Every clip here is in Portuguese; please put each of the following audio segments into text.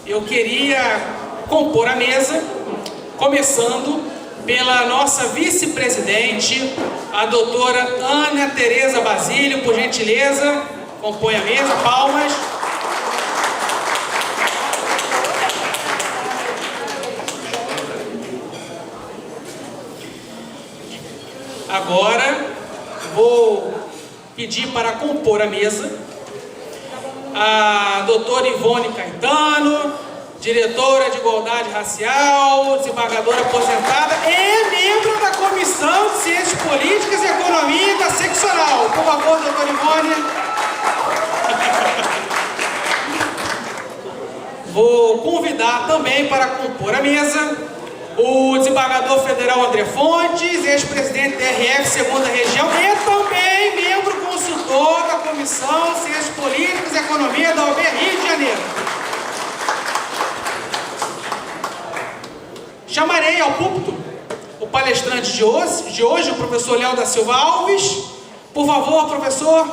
eu queria compor a mesa, começando pela nossa vice-presidente, a doutora Ana Tereza Basílio, por gentileza, compõe a mesa, palmas. Agora, vou pedir para compor a mesa a doutora Ivone Caetano, diretora de Igualdade Racial, desembargadora aposentada e membro da Comissão de Ciências Políticas e Economia da Seccional. Por favor, doutora Ivone. Vou convidar também para compor a mesa o desembargador federal André Fontes, ex-presidente da RF 2ª Região e também membro consultor da Comissão de Ciências Políticas e Economia da UB Rio de Janeiro. Chamarei ao púlpito o palestrante de hoje, o professor Léo da Silva Alves. Por favor, professor,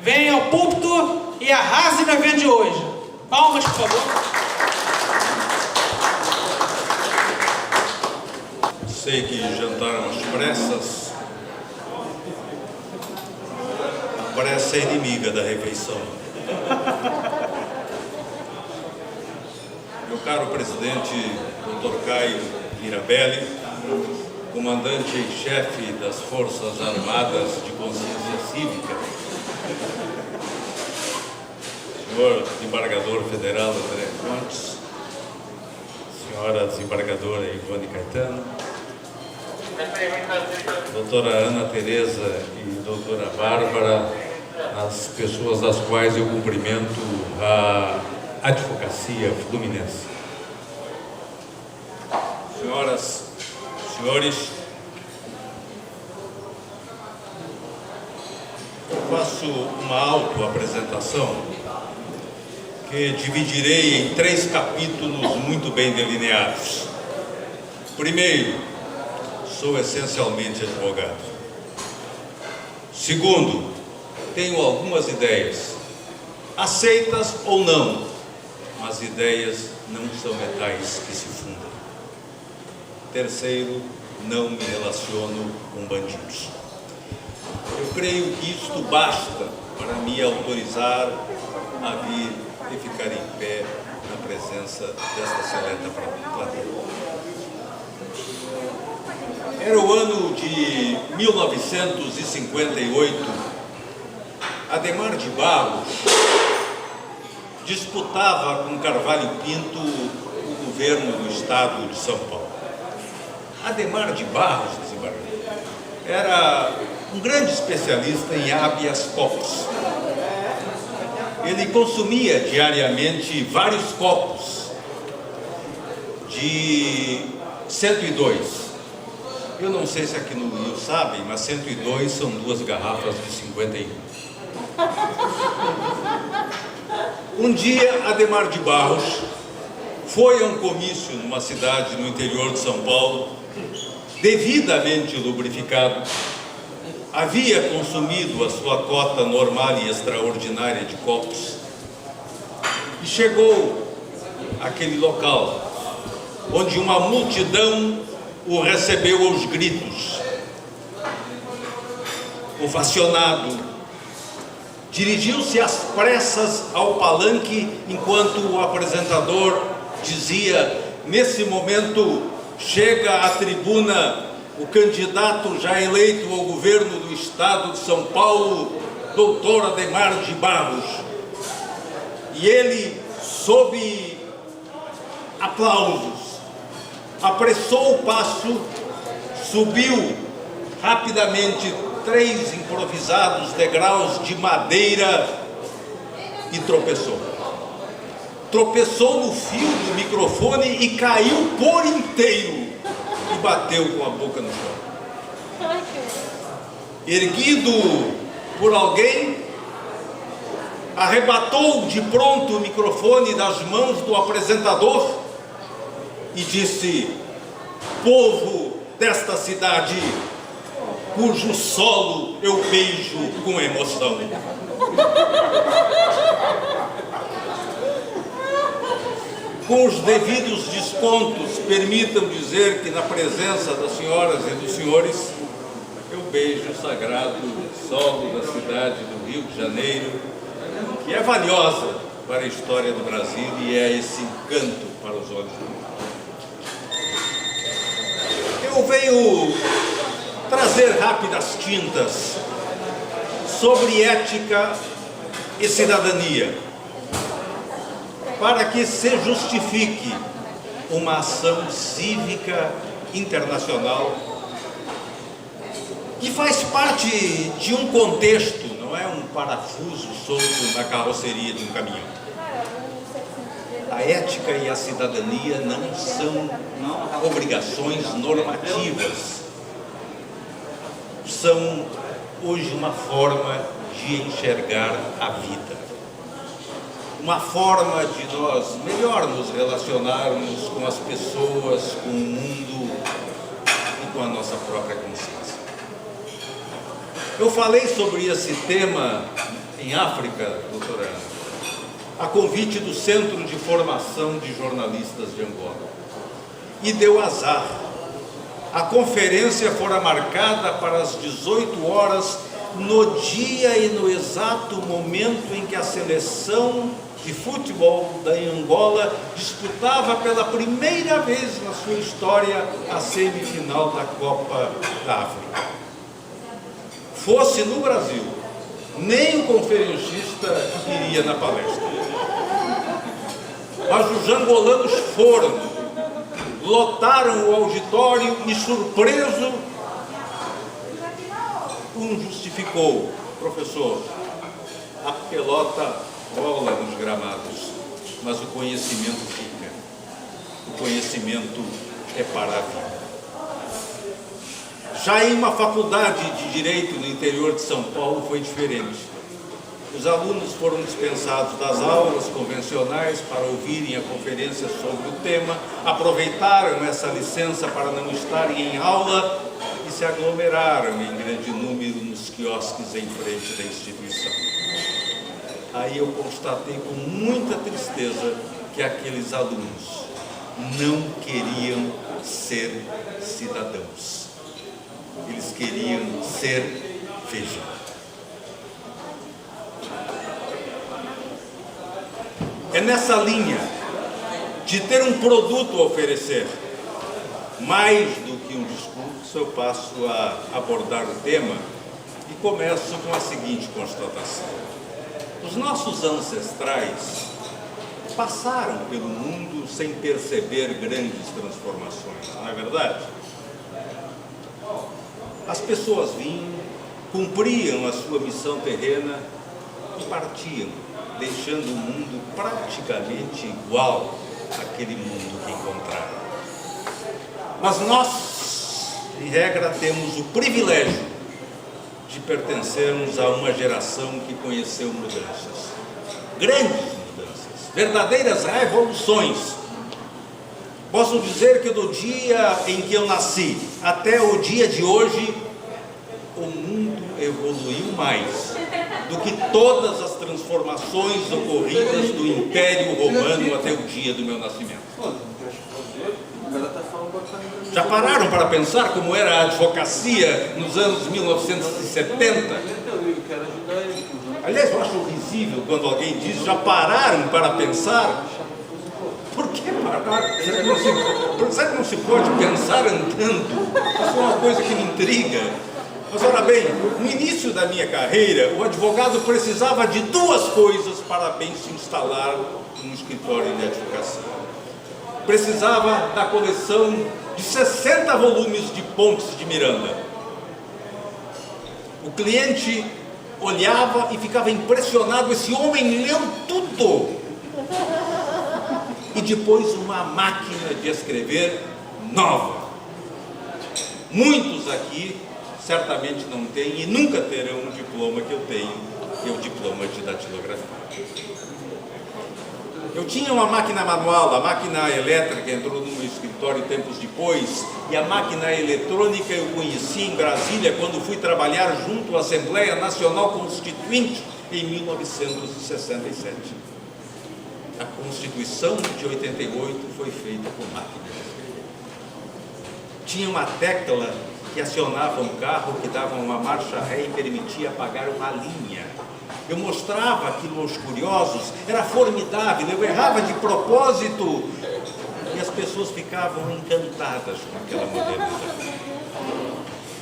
venha ao púlpito e arrase no evento de hoje. Palmas, por favor. Sei que jantaram às pressas. A pressa é inimiga da refeição. Meu caro presidente, Dr. Caio Mirabelli, comandante em chefe das Forças Armadas de Consciência Cívica, senhor desembargador federal André Fontes, senhora desembargadora Ivone Caetano, doutora Ana Tereza e doutora Bárbara, as pessoas das quais eu cumprimento a advocacia fluminense. Senhoras, senhores, eu faço uma autoapresentação que dividirei em 3 capítulos muito bem delineados. Primeiro, sou essencialmente advogado. Segundo, tenho algumas ideias, aceitas ou não, mas ideias não são metais que se fundem. Terceiro, não me relaciono com bandidos. Eu creio que isto basta para me autorizar a vir e ficar em pé na presença desta seleta plateia. Era o ano de 1958. Adhemar de Barros disputava com Carvalho Pinto o governo do estado de São Paulo. Adhemar de Barros, desembargador, era um grande especialista em habeas corpus. Ele consumia diariamente vários copos de 102. Eu não sei se aqui no Rio sabem, mas 102 são 2 garrafas de 51. Um dia, Adhemar de Barros foi a um comício numa cidade no interior de São Paulo, devidamente lubrificado, havia consumido a sua cota normal e extraordinária de copos e chegou àquele local onde uma multidão o recebeu aos gritos. Ovacionado, dirigiu-se às pressas ao palanque enquanto o apresentador dizia: nesse momento chega à tribuna o candidato já eleito ao governo do estado de São Paulo, doutor Adhemar de Barros. E ele, sob aplausos, apressou o passo, subiu rapidamente 3 improvisados degraus de madeira e tropeçou. Tropeçou no fio do microfone e caiu por inteiro e bateu com a boca no chão. Erguido por alguém, arrebatou de pronto o microfone das mãos do apresentador e disse: povo desta cidade, cujo solo eu beijo com emoção. Com os devidos descontos, permitam dizer que na presença das senhoras e dos senhores, eu beijo o sagrado solo da cidade do Rio de Janeiro, que é valiosa para a história do Brasil e é esse encanto para os olhos do mundo. Eu venho trazer rápidas tintas sobre ética e cidadania, para que se justifique uma ação cívica internacional que faz parte de um contexto, não é um parafuso solto na carroceria de um caminhão. A ética e a cidadania não são obrigações normativas, são hoje uma forma de enxergar a vida. Uma forma de nós melhor nos relacionarmos com as pessoas, com o mundo e com a nossa própria consciência. Eu falei sobre esse tema em África, doutora Ana, a convite do Centro de Formação de Jornalistas de Angola. E deu azar. A conferência fora marcada para as 18 horas, no dia e no exato momento em que a seleção de futebol da Angola disputava pela primeira vez na sua história a semifinal da Copa da África. Fosse no Brasil, nem o conferencista iria na palestra. Mas os angolanos foram, lotaram o auditório e, surpreso, um justificou: professor, a pelota rola nos gramados, mas o conhecimento fica. O conhecimento é para a vida. Já em uma faculdade de Direito no interior de São Paulo foi diferente. Os alunos foram dispensados das aulas convencionais para ouvirem a conferência sobre o tema, aproveitaram essa licença para não estarem em aula e se aglomeraram em grande número nos quiosques em frente da instituição. Aí eu constatei com muita tristeza que aqueles alunos não queriam ser cidadãos. Eles queriam ser feijão. É nessa linha de ter um produto a oferecer, mais do que um discurso, eu passo a abordar o tema e começo com a seguinte constatação. Os nossos ancestrais passaram pelo mundo sem perceber grandes transformações, não é verdade? As pessoas vinham, cumpriam a sua missão terrena e partiam, deixando o mundo praticamente igual àquele mundo que encontraram. Mas nós, em regra, temos o privilégio de pertencermos a uma geração que conheceu mudanças, grandes mudanças, verdadeiras revoluções. Posso dizer que do dia em que eu nasci até o dia de hoje, o mundo evoluiu mais do que todas as transformações ocorridas do Império Romano até o dia do meu nascimento. Já pararam para pensar como era a advocacia nos anos 1970? Aliás, eu acho risível quando alguém diz: já pararam para pensar? Por que parar? Será que não se pode pensar andando? Isso é uma coisa que me intriga. Mas, ora bem, no início da minha carreira, o advogado precisava de duas coisas para bem se instalar num escritório de advocacia. Precisava da coleção de 60 volumes de Pontes de Miranda. O cliente olhava e ficava impressionado: esse homem leu tudo. E depois uma máquina de escrever nova. Muitos aqui certamente não têm e nunca terão o diploma que eu tenho, que é o diploma de datilografia. Eu tinha uma máquina manual, a máquina elétrica entrou no meu escritório tempos depois, e a máquina eletrônica eu conheci em Brasília quando fui trabalhar junto à Assembleia Nacional Constituinte em 1967. a Constituição de 88 foi feita por máquina de escrever. Tinha uma tecla que acionava um carro, que dava uma marcha ré e permitia apagar uma linha. Eu mostrava aquilo aos curiosos, era formidável, eu errava de propósito e as pessoas ficavam encantadas com aquela modernidade.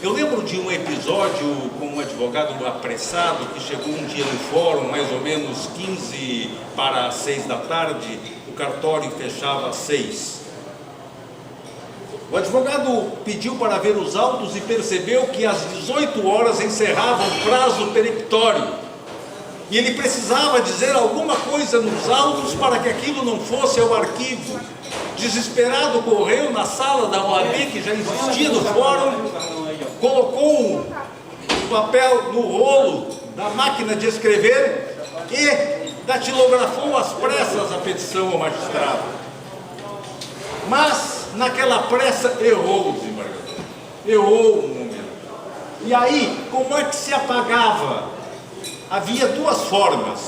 Eu lembro de um episódio com um advogado apressado que chegou um dia no fórum, mais ou menos 15 para as 6 da tarde, o cartório fechava às 6. O advogado pediu para ver os autos e percebeu que às 18 horas encerrava o prazo peremptório. E ele precisava dizer alguma coisa nos autos para que aquilo não fosse ao arquivo. Desesperado, correu na sala da OAB, que já existia no fórum, colocou o papel no rolo da máquina de escrever e datilografou às pressas a petição ao magistrado. Mas, naquela pressa, errou, desembargador. Errou um momento. E aí, como é que se apagava? Havia duas formas.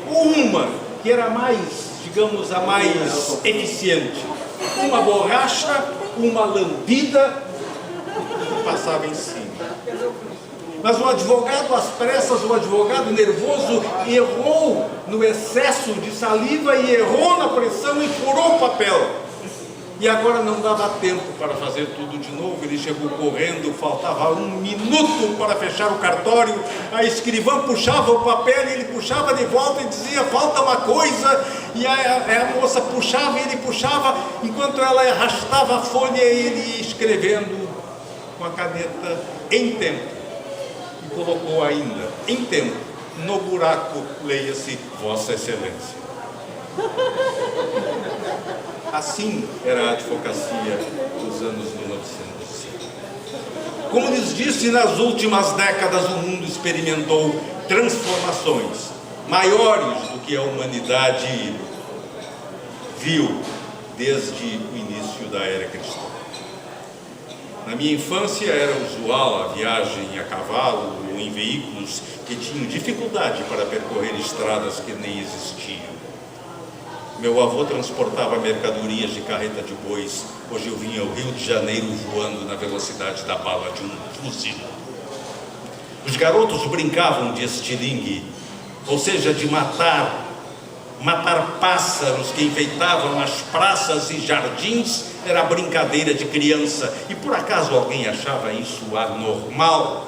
Uma, que era mais, digamos, a mais eficiente. Uma borracha, uma lambida e passava em cima. Mas o advogado às pressas, o advogado nervoso, errou no excesso de saliva e errou na pressão e furou o papel. E agora não dava tempo para fazer tudo de novo, ele chegou correndo, faltava 1 minuto para fechar o cartório, a escrivã puxava o papel e ele puxava de volta e dizia, falta uma coisa, e a moça puxava e ele puxava, enquanto ela arrastava a folha e ele ia escrevendo com a caneta em tempo, e colocou ainda, em tempo, no buraco, leia-se Vossa Excelência. Assim era a advocacia dos anos 1960. Como lhes disse, nas últimas décadas o mundo experimentou transformações maiores do que a humanidade viu desde o início da era cristã. Na minha infância era usual a viagem a cavalo ou em veículos que tinham dificuldade para percorrer estradas que nem existiam. Meu avô transportava mercadorias de carreta de bois. Hoje eu vinha ao Rio de Janeiro voando na velocidade da bala de um fuzil. Os garotos brincavam de estilingue, ou seja, de matar pássaros que enfeitavam as praças e jardins. Era brincadeira de criança. E por acaso alguém achava isso anormal?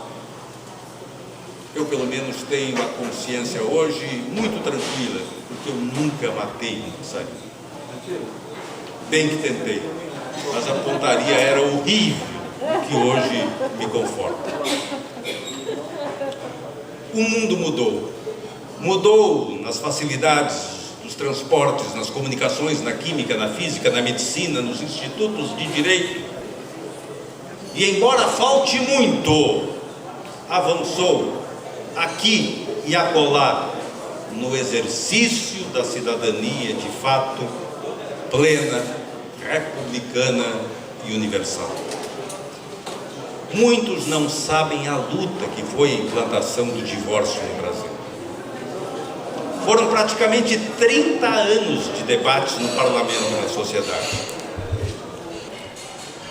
Eu pelo menos tenho a consciência hoje muito tranquila, porque eu nunca matei um passarinho. Bem que tentei, mas a pontaria era horrível, que hoje me conforta. O mundo mudou. Mudou nas facilidades dos transportes, nas comunicações, na química, na física, na medicina, nos institutos de direito. E embora falte muito, avançou aqui e acolá no exercício da cidadania de fato plena, republicana e universal. Muitos não sabem a luta que foi a implantação do divórcio no Brasil. Foram praticamente 30 anos de debates no parlamento e na sociedade.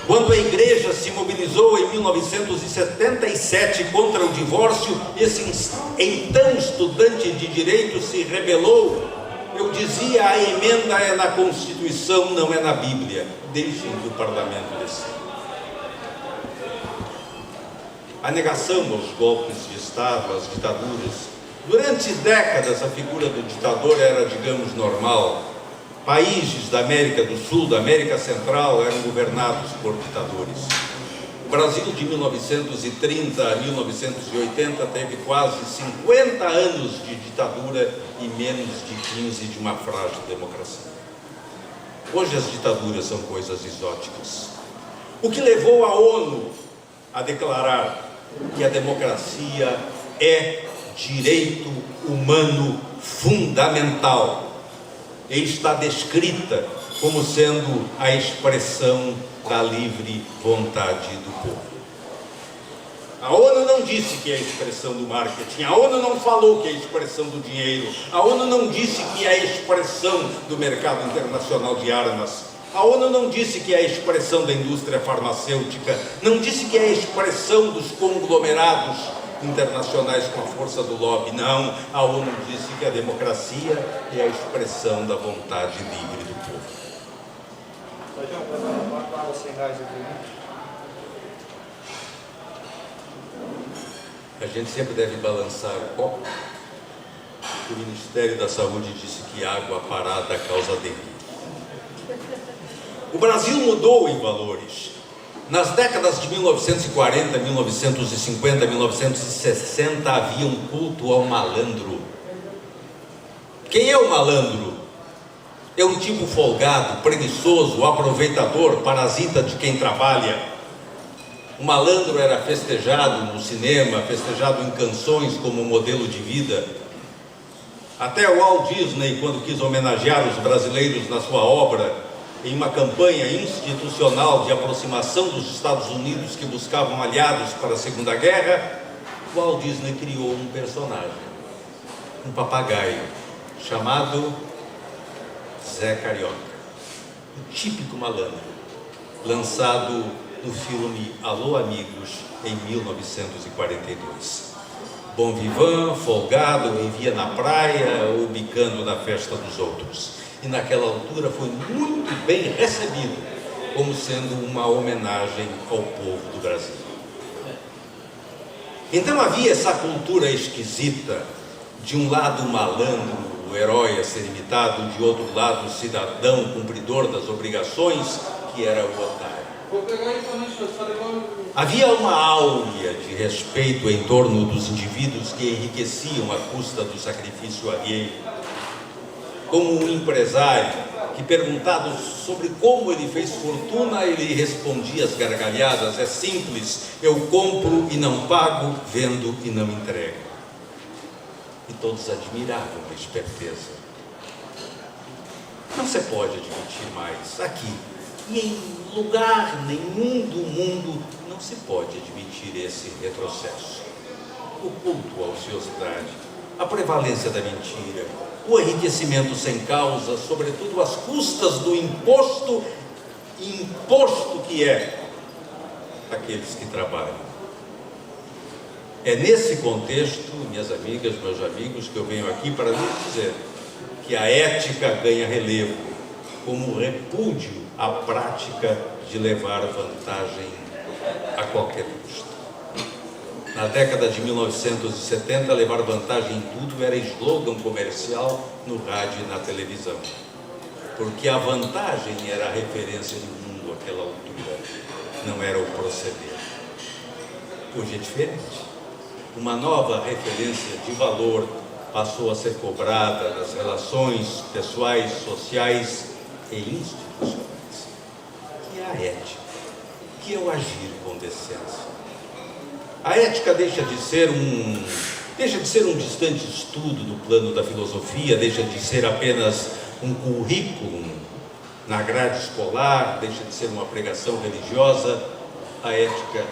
Quando a igreja se mobilizou em 1977 contra o divórcio, esse então estudante de direito se rebelou. Eu dizia, a emenda é na Constituição, não é na Bíblia. Deixem que o parlamento decida. A negação aos golpes de Estado, às ditaduras. Durante décadas a figura do ditador era, digamos, normal. Países da América do Sul, da América Central eram governados por ditadores. O Brasil de 1930 a 1980 teve quase 50 anos de ditadura e menos de 15 de uma frágil democracia. Hoje as ditaduras são coisas exóticas. O que levou a ONU a declarar que a democracia é direito humano fundamental e está descrita como sendo a expressão da livre vontade do povo. A ONU não disse que é a expressão do marketing, a ONU não falou que é a expressão do dinheiro, a ONU não disse que é a expressão do mercado internacional de armas, a ONU não disse que é a expressão da indústria farmacêutica, não disse que é a expressão dos conglomerados internacionais com a força do lobby, não. A ONU disse que a democracia é a expressão da vontade livre do povo. A gente sempre deve balançar o copo. O Ministério da Saúde disse que água parada causa dengue. O Brasil mudou em valores. Nas décadas de 1940, 1950, 1960 havia um culto ao malandro. Quem é o malandro? É um tipo folgado, preguiçoso, aproveitador, parasita de quem trabalha. O malandro era festejado no cinema, festejado em canções como modelo de vida. Até o Walt Disney, quando quis homenagear os brasileiros na sua obra, em uma campanha institucional de aproximação dos Estados Unidos que buscavam aliados para a Segunda Guerra, o Walt Disney criou um personagem, um papagaio, chamado Zé Carioca, o típico malandro, lançado no filme Alô Amigos, em 1942. Bom vivant, folgado, vivia na praia ou bicando na festa dos outros. E naquela altura foi muito bem recebido, como sendo uma homenagem ao povo do Brasil. Então havia essa cultura esquisita, de um lado malandro, o herói a ser imitado, de outro lado o cidadão cumpridor das obrigações, que era o otário. Havia uma áurea de respeito em torno dos indivíduos que enriqueciam à custa do sacrifício alheio. Como um empresário que, perguntado sobre como ele fez fortuna, ele respondia às gargalhadas: é simples, eu compro e não pago, vendo e não entrego. E todos admiravam a esperteza. Não se pode admitir mais aqui, e em lugar nenhum do mundo, não se pode admitir esse retrocesso. O culto à ociosidade, a prevalência da mentira, o enriquecimento sem causa, sobretudo às custas do imposto que é aqueles que trabalham. É nesse contexto, minhas amigas, meus amigos, que eu venho aqui para lhes dizer que a ética ganha relevo como repúdio à prática de levar vantagem a qualquer custo. Na década de 1970, levar vantagem em tudo era slogan comercial no rádio e na televisão, porque a vantagem era a referência do mundo àquela altura, não era o proceder. Hoje é diferente. Uma nova referência de valor passou a ser cobrada nas relações pessoais, sociais e institucionais, que é a ética, que é o agir com decência. A ética deixa de ser um distante estudo do plano da filosofia, deixa de ser apenas um currículo na grade escolar, deixa de ser uma pregação religiosa. A ética,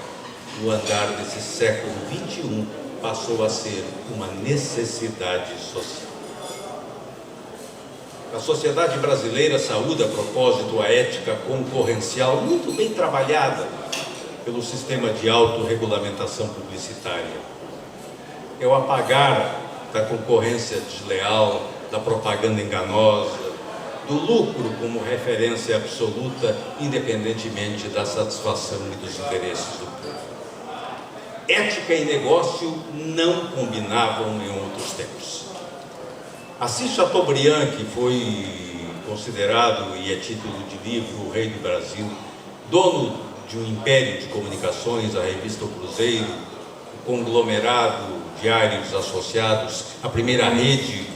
no andar desse século XXI, passou a ser uma necessidade social. A sociedade brasileira saúda, a propósito, a ética concorrencial muito bem trabalhada pelo sistema de autorregulamentação publicitária. É o apagar da concorrência desleal, da propaganda enganosa, do lucro como referência absoluta, independentemente da satisfação e dos interesses do povo. Ética e negócio não combinavam em outros tempos. Assis Chateaubriand, que foi considerado, e é título de livro, o rei do Brasil, dono de um império de comunicações, a revista O Cruzeiro, o conglomerado Diários Associados, a primeira rede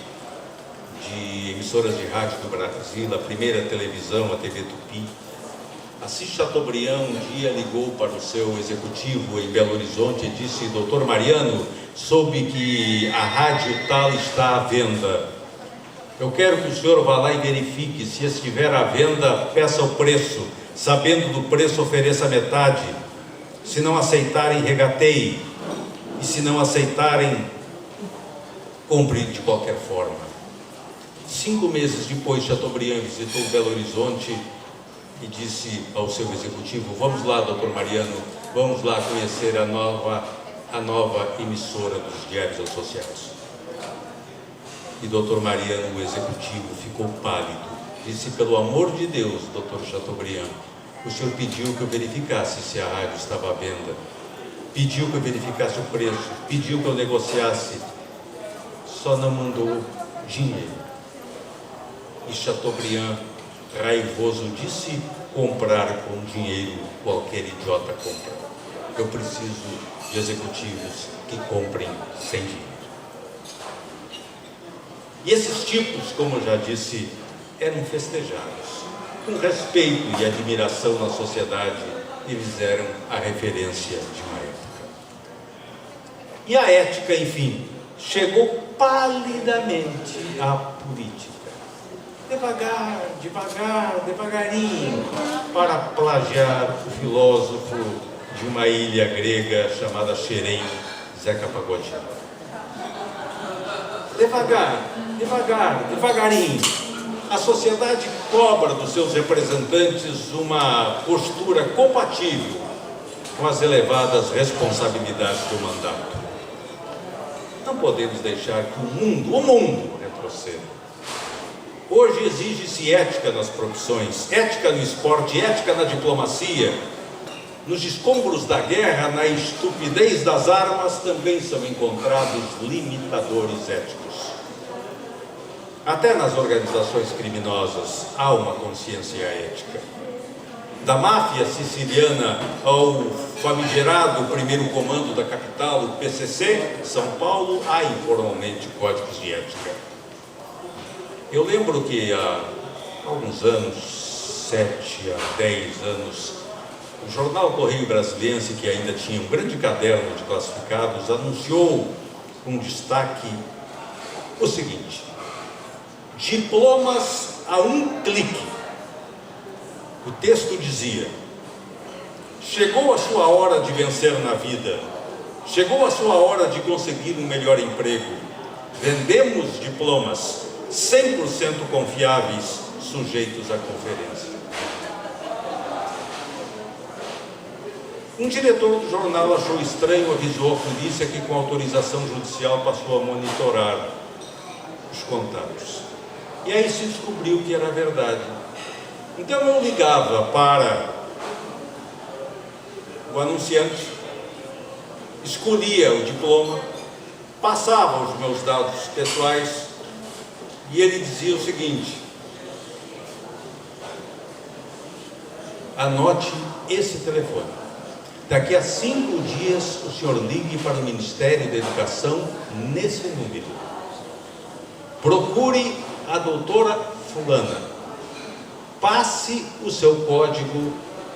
de emissoras de rádio do Brasil, a primeira televisão, a TV Tupi. Assis Chateaubriand um dia ligou para o seu executivo em Belo Horizonte e disse: doutor Mariano, soube que a rádio tal está à venda. Eu quero que o senhor vá lá e verifique. Se estiver à venda, peça o preço. Sabendo do preço, ofereça metade. Se não aceitarem, regateie. E se não aceitarem, compre de qualquer forma. 5 meses depois, Chateaubriand visitou Belo Horizonte e disse ao seu executivo: vamos lá, doutor Mariano, vamos lá conhecer a nova emissora dos diários associados. E doutor Mariano, o executivo, ficou pálido. Disse: pelo amor de Deus, doutor Chateaubriand, o senhor pediu que eu verificasse se a rádio estava à venda, pediu que eu verificasse o preço, pediu que eu negociasse, só não mandou dinheiro. E Chateaubriand, raivoso, disse: comprar com dinheiro qualquer idiota compra. Eu preciso de executivos que comprem sem dinheiro. E esses tipos, como eu já disse, eram festejados. Com respeito e admiração na sociedade, eles eram a referência de uma época. E a ética, enfim, chegou palidamente à política. Devagar, devagar, devagarinho, para plagiar o filósofo de uma ilha grega chamada Xerém, Zeca Pagodinho. Devagar, devagar, devagarinho, a sociedade cobra dos seus representantes uma postura compatível com as elevadas responsabilidades do mandato. Não podemos deixar que o mundo retroceda. Hoje exige-se ética nas profissões, ética no esporte, ética na diplomacia. Nos escombros da guerra, na estupidez das armas, também são encontrados limitadores éticos. Até nas organizações criminosas há uma consciência ética. Da máfia siciliana ao famigerado primeiro comando da capital, o PCC, São Paulo, há informalmente códigos de ética. Eu lembro que há alguns anos, 7 a 10 anos, o jornal Correio Brasiliense, que ainda tinha um grande caderno de classificados, anunciou com destaque o seguinte: diplomas a um clique. O texto dizia: chegou a sua hora de vencer na vida, chegou a sua hora de conseguir um melhor emprego. Vendemos diplomas 100% confiáveis, sujeitos à conferência. Um diretor do jornal achou estranho, avisou a polícia que, com autorização judicial, passou a monitorar os contatos. E aí se descobriu que era verdade. Então eu ligava para o anunciante, escolhia o diploma, passava os meus dados pessoais e ele dizia o seguinte: anote esse telefone. Daqui a 5 dias o senhor ligue para o Ministério da Educação nesse número. Procure a doutora fulana. Passe o seu código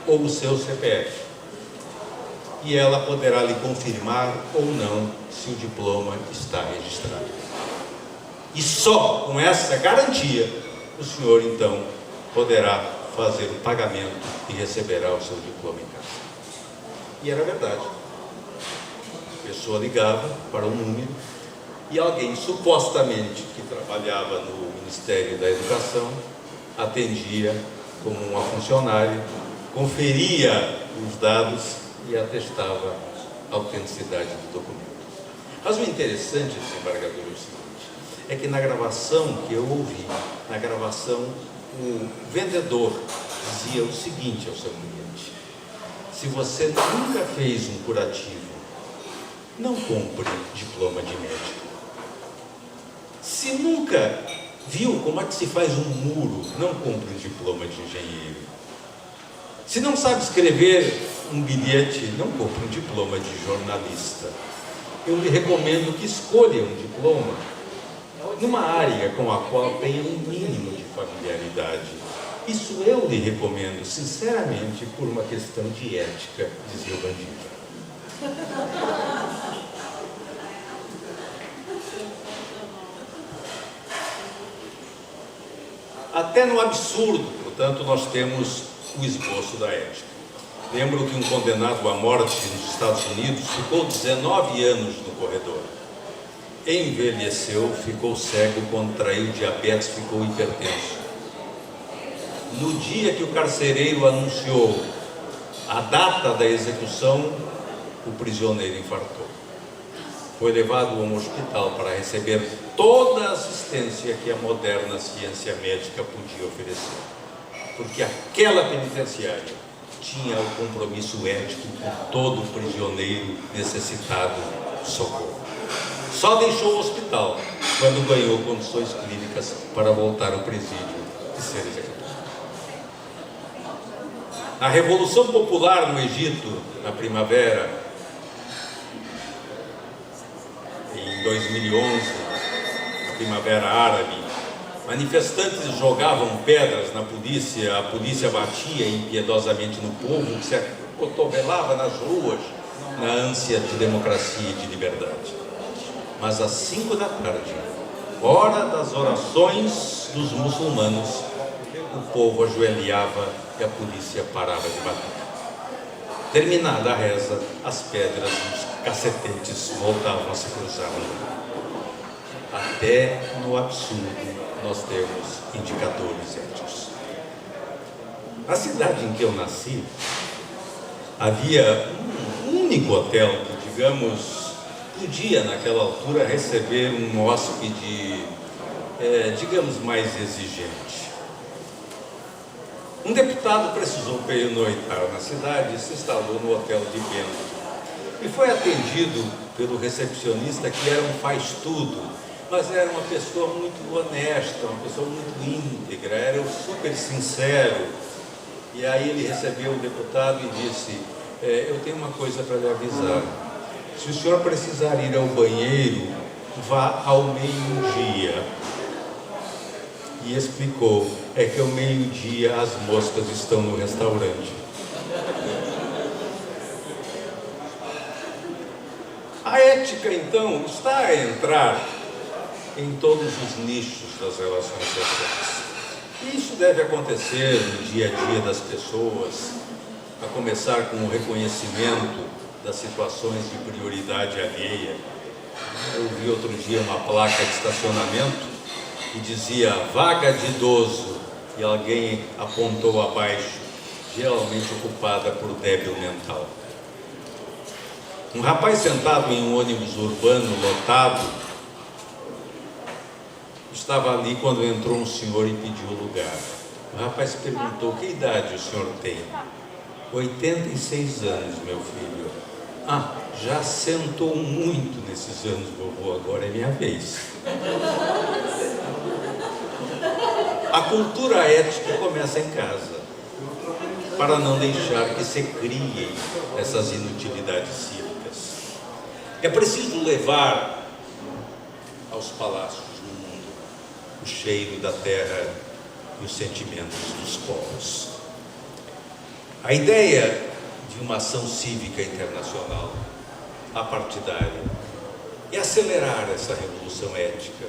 ou o seu CPF. E ela poderá lhe confirmar ou não se o diploma está registrado. E só com essa garantia o senhor então poderá fazer o pagamento e receberá o seu diploma em casa. E era verdade. A pessoa ligava para um número e alguém supostamente que trabalhava no Ministério da Educação atendia como uma funcionária, conferia os dados e atestava a autenticidade do documento. Mas o interessante, desembargador, é o seguinte: é que na gravação que eu ouvi, na gravação, o vendedor dizia o seguinte ao seu cliente: se você nunca fez um curativo, não compre diploma de médico. Se nunca viu como é que se faz um muro, não compre um diploma de engenheiro. Se não sabe escrever um bilhete, não compre um diploma de jornalista. Eu lhe recomendo que escolha um diploma numa área com a qual tenha um mínimo de familiaridade. Isso eu lhe recomendo, sinceramente, por uma questão de ética, dizia o bandido. Até no absurdo, portanto, nós temos o esboço da ética. Lembro que um condenado à morte nos Estados Unidos ficou 19 anos no corredor. Envelheceu, ficou cego, contraiu diabetes, ficou hipertenso. No dia que o carcereiro anunciou a data da execução, o prisioneiro infartou. Foi levado a um hospital para receber toda a assistência que a moderna ciência médica podia oferecer. Porque aquela penitenciária tinha o compromisso ético com todo prisioneiro necessitado de socorro. Só deixou o hospital quando ganhou condições clínicas para voltar ao presídio e ser executado. Na Revolução Popular no Egito, na primavera, em 2011, na Primavera Árabe, manifestantes jogavam pedras na polícia, a polícia batia impiedosamente no povo que se acotovelava nas ruas na ânsia de democracia e de liberdade. Mas às 5 da tarde, hora das orações dos muçulmanos, o povo ajoelhava e a polícia parava de bater. Terminada a reza, as pedras dos cacetetes voltavam a se cruzar. Até no absurdo nós temos indicadores éticos. Na cidade em que eu nasci, havia um único hotel que, digamos, podia naquela altura receber um hóspede, digamos, mais exigente. Um deputado precisou pernoitar na cidade e se instalou no hotel de Bento. E foi atendido pelo recepcionista, que era um faz-tudo, mas era uma pessoa muito honesta, uma pessoa muito íntegra, era super sincero. E aí ele recebeu o deputado e disse: eu tenho uma coisa para lhe avisar. Se o senhor precisar ir ao banheiro, vá ao meio-dia. E explicou: é que ao meio-dia as moscas estão no restaurante. A ética, então, está a entrar em todos os nichos das relações sociais. E isso deve acontecer no dia a dia das pessoas, a começar com o reconhecimento das situações de prioridade alheia. Eu vi outro dia uma placa de estacionamento que dizia vaga de idoso, e alguém apontou abaixo, geralmente ocupada por débil mental. Um rapaz sentado em um ônibus urbano lotado estava ali quando entrou um senhor e pediu lugar. O rapaz perguntou: que idade o senhor tem? 86 anos, meu filho. Ah, já sentou muito nesses anos, vovô, agora é minha vez. A cultura ética começa em casa, para não deixar que se criem essas inutilidades cívicas. É preciso levar aos palácios do mundo o cheiro da terra e os sentimentos dos povos. A ideia de uma ação cívica internacional, apartidária, é acelerar essa revolução ética,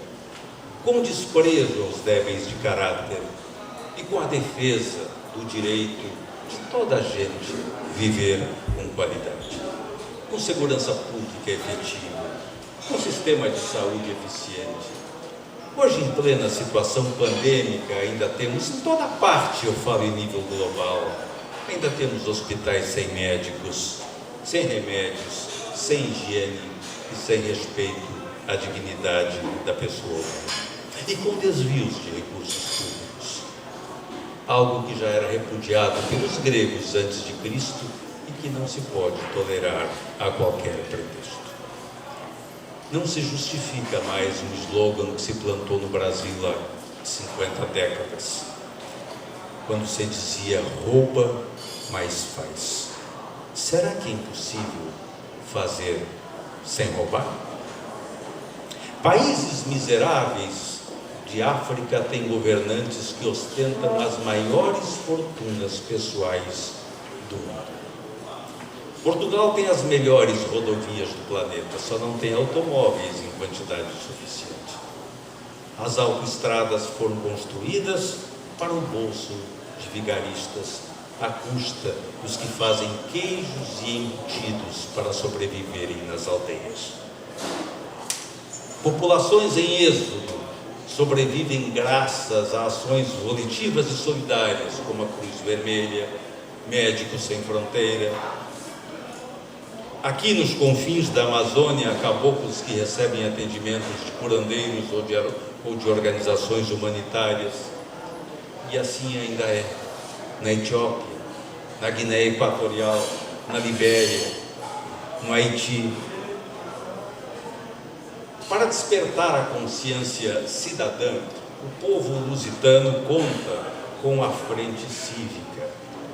com desprezo aos débeis de caráter e com a defesa do direito de toda a gente viver com qualidade, com segurança pública efetiva, com sistema de saúde eficiente. Hoje, em plena situação pandêmica, ainda temos em toda parte, eu falo em nível global, ainda temos hospitais sem médicos, sem remédios, sem higiene e sem respeito à dignidade da pessoa, e com desvios de recursos públicos, algo que já era repudiado pelos gregos antes de Cristo e que não se pode tolerar a qualquer pretexto. Não se justifica mais um slogan que se plantou no Brasil há 50 décadas, quando se dizia rouba, mas faz. Será que é impossível fazer sem roubar? Países miseráveis de África têm governantes que ostentam as maiores fortunas pessoais do mundo. Portugal tem as melhores rodovias do planeta, só não tem automóveis em quantidade suficiente. As autoestradas foram construídas para o bolso de vigaristas à custa dos que fazem queijos e embutidos para sobreviverem nas aldeias. Populações em êxodo sobrevivem graças a ações volitivas e solidárias, como a Cruz Vermelha, Médicos Sem Fronteira. Aqui nos confins da Amazônia, há caboclos que recebem atendimentos de curandeiros ou de organizações humanitárias. E assim ainda é na Etiópia, na Guiné Equatorial, na Libéria, no Haiti. Para despertar a consciência cidadã, o povo lusitano conta com a Frente Cívica,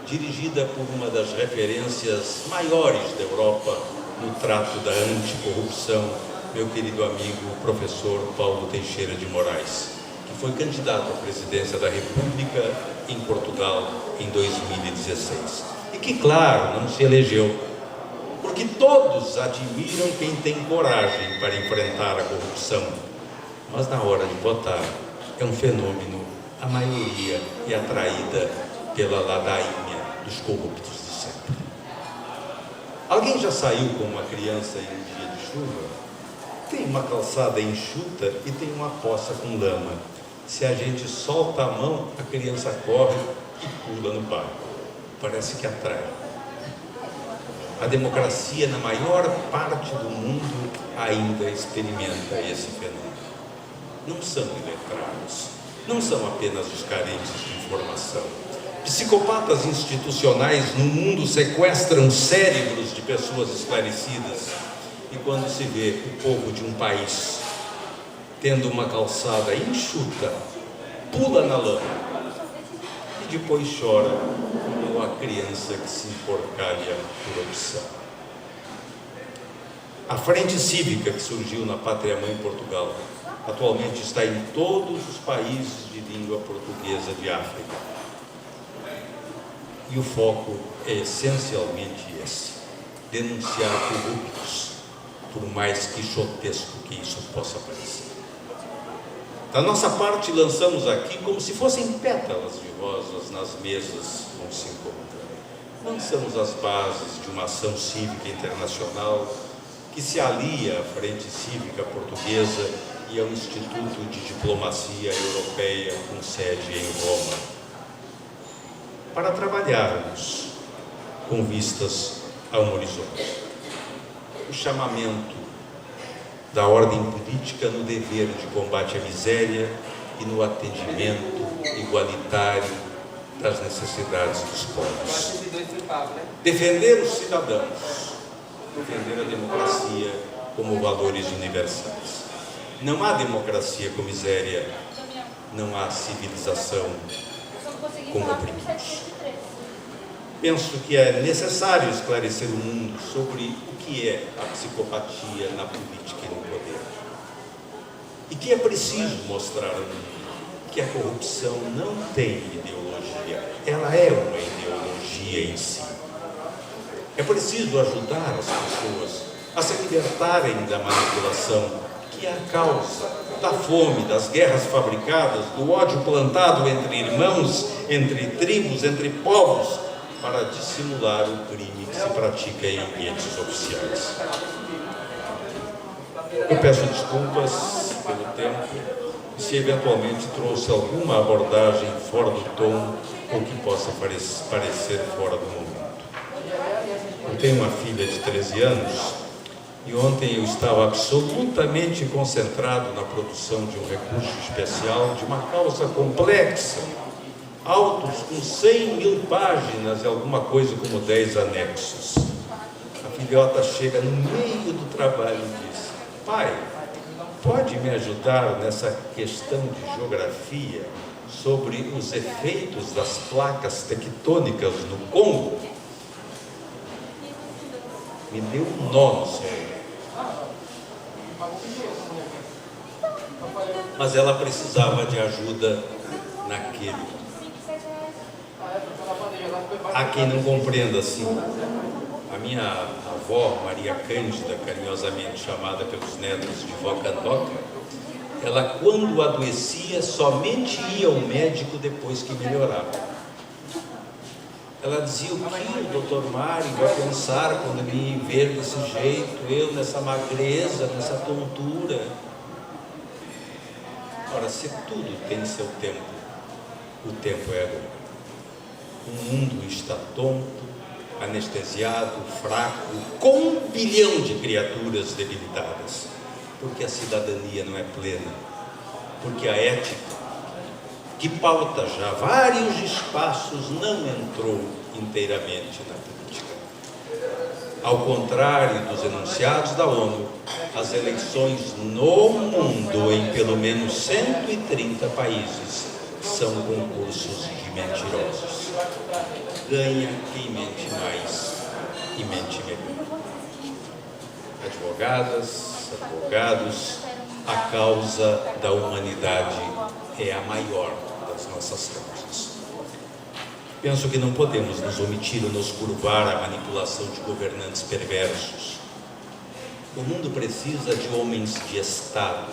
dirigida por uma das referências maiores da Europa no trato da anticorrupção, meu querido amigo, o professor Paulo Teixeira de Moraes, que foi candidato à presidência da República em Portugal em 2016. E que, claro, não se elegeu, porque todos admiram quem tem coragem para enfrentar a corrupção. Mas na hora de votar, é um fenômeno, a maioria é atraída pela ladainha dos corruptos de sempre. Alguém já saiu com uma criança em um dia de chuva? Tem uma calçada enxuta e tem uma poça com lama. Se a gente solta a mão, a criança corre e pula no barco. Parece que atrai. A democracia, na maior parte do mundo, ainda experimenta esse fenômeno. Não são iletrados, não são apenas os carentes de informação. Psicopatas institucionais no mundo sequestram cérebros de pessoas esclarecidas. E quando se vê o povo de um país tendo uma calçada enxuta, pula na lama e depois chora como a criança que se enforcalha por opção. A Frente Cívica, que surgiu na pátria-mãe Portugal, atualmente está em todos os países de língua portuguesa de África. E o foco é essencialmente esse: denunciar corruptos, por mais quixotesco que isso possa parecer. Da nossa parte, lançamos aqui como se fossem pétalas de rosas nas mesas onde se encontram. Lançamos as bases de uma ação cívica internacional que se alia à Frente Cívica Portuguesa e ao Instituto de Diplomacia Europeia com sede em Roma, para trabalharmos com vistas a um horizonte. O chamamento da ordem política no dever de combate à miséria e no atendimento igualitário das necessidades dos povos. Defender os cidadãos, defender a democracia como valores universais. Não há democracia com miséria, não há civilização com oprimidos. Penso que é necessário esclarecer o mundo sobre o que é a psicopatia na política e no poder. E que é preciso mostrar ao mundo que a corrupção não tem ideologia, ela é uma ideologia em si. É preciso ajudar as pessoas a se libertarem da manipulação, que é a causa da fome, das guerras fabricadas, do ódio plantado entre irmãos, entre tribos, entre povos, para dissimular o crime que se pratica em ambientes oficiais. Eu peço desculpas pelo tempo, se eventualmente trouxe alguma abordagem fora do tom ou que possa parecer fora do momento. Eu tenho uma filha de 13 anos e ontem eu estava absolutamente concentrado na produção de um recurso especial de uma causa complexa, autos com 100 mil páginas e alguma coisa como 10 anexos. A filhota chega no meio do trabalho e diz: pai, pode me ajudar nessa questão de geografia sobre os efeitos das placas tectônicas no Congo? Me deu um nó no cérebro. Mas ela precisava de ajuda naquele. Há quem não compreenda assim. A minha avó, Maria Cândida, carinhosamente chamada pelos netos de Vó Candoca, ela, quando adoecia, somente ia ao médico depois que melhorava. Ela dizia: o que o doutor Mário vai pensar quando me ver desse jeito, eu nessa magreza, nessa tontura? Ora, se tudo tem seu tempo, o tempo é agora. O mundo está tonto, anestesiado, fraco, com 1 bilhão de criaturas debilitadas, porque a cidadania não é plena, porque a ética, que pauta já vários espaços, não entrou inteiramente na política. Ao contrário dos enunciados da ONU, as eleições no mundo, em pelo menos 130 países, são concursos de mentirosos. Ganha quem mente mais e mente melhor. Advogadas, advogados, a causa da humanidade é a maior das nossas causas. Penso que não podemos nos omitir ou nos curvar à manipulação de governantes perversos. O mundo precisa de homens de Estado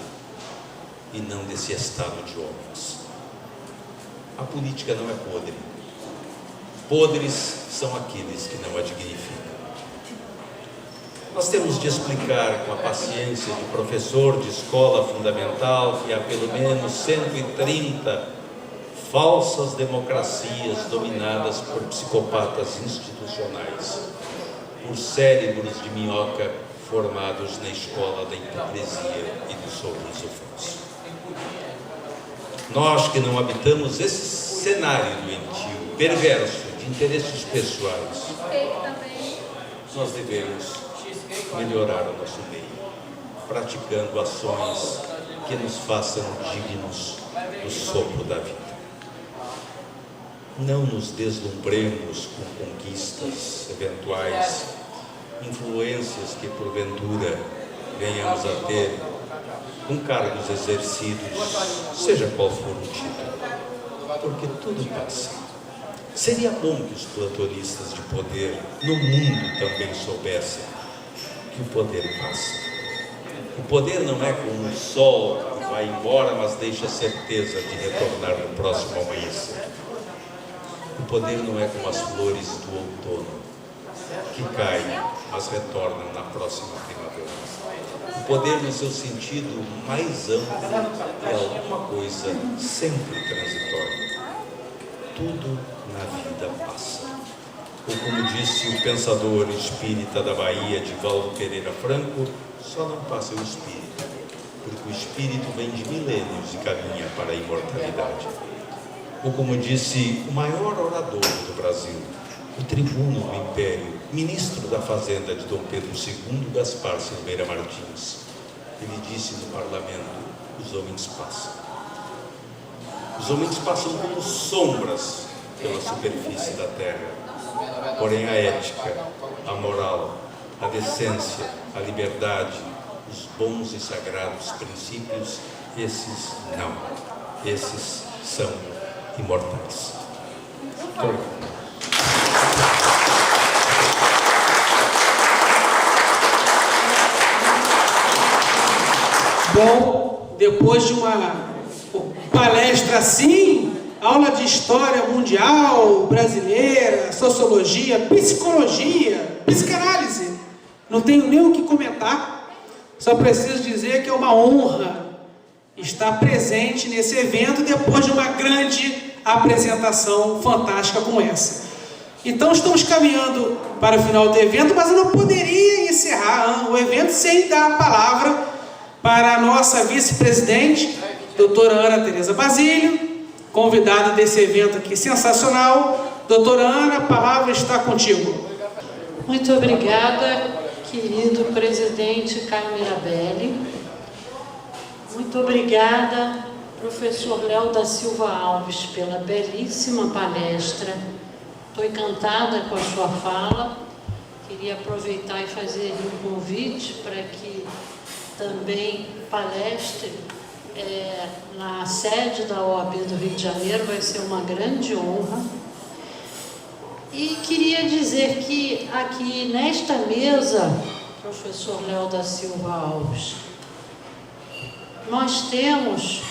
e não desse Estado de homens. A política não é podre. Podres são aqueles que não a dignificam. Nós temos de explicar com a paciência de professor de escola fundamental que há pelo menos 130 falsas democracias dominadas por psicopatas institucionais, por cérebros de minhoca formados na escola da hipocrisia e do sorriso falso. Nós que não habitamos esse cenário doentio, perverso, de interesses pessoais, nós devemos melhorar o nosso meio, praticando ações que nos façam dignos do sopro da vida. Não nos deslumbremos com conquistas eventuais, influências que porventura venhamos a ter com cargos exercidos, seja qual for o título, porque tudo passa. Seria bom que os plantonistas de poder no mundo também soubessem que o poder passa. O poder não é como o sol que vai embora, mas deixa certeza de retornar no próximo amanhecer. O poder não é como as flores do outono, que caem, mas retornam na próxima primavera. O poder, no seu sentido mais amplo, é alguma coisa sempre transitória. Tudo na vida passa. Ou como disse o pensador espírita da Bahia, Divaldo Pereira Franco, só não passa o espírito, porque o espírito vem de milênios e caminha para a imortalidade. Ou como disse o maior orador do Brasil, o tribuno do Império, ministro da Fazenda de Dom Pedro II, Gaspar Silveira Martins. Ele disse no parlamento: os homens passam. Os homens passam como sombras pela superfície da terra. Porém a ética, a moral, a decência, a liberdade, os bons e sagrados princípios, esses não. Esses são imortais. Bom, depois de uma palestra assim, aula de história mundial, brasileira, sociologia, psicologia, psicanálise, não tenho nem o que comentar, só preciso dizer que é uma honra estar presente nesse evento depois de uma grande apresentação fantástica como essa. Então estamos caminhando para o final do evento, mas eu não poderia encerrar o evento sem dar a palavra para a nossa vice-presidente, doutora Ana Tereza Basílio, convidada desse evento aqui sensacional. Doutora Ana, a palavra está contigo. Muito obrigada, querido presidente Caio Mirabelli. Muito obrigada, professor Léo da Silva Alves, pela belíssima palestra. Estou encantada com a sua fala. Queria aproveitar e fazer um convite para que também palestre na sede da OAB do Rio de Janeiro. Vai ser uma grande honra. E queria dizer que aqui nesta mesa, professor Léo da Silva Alves, nós temos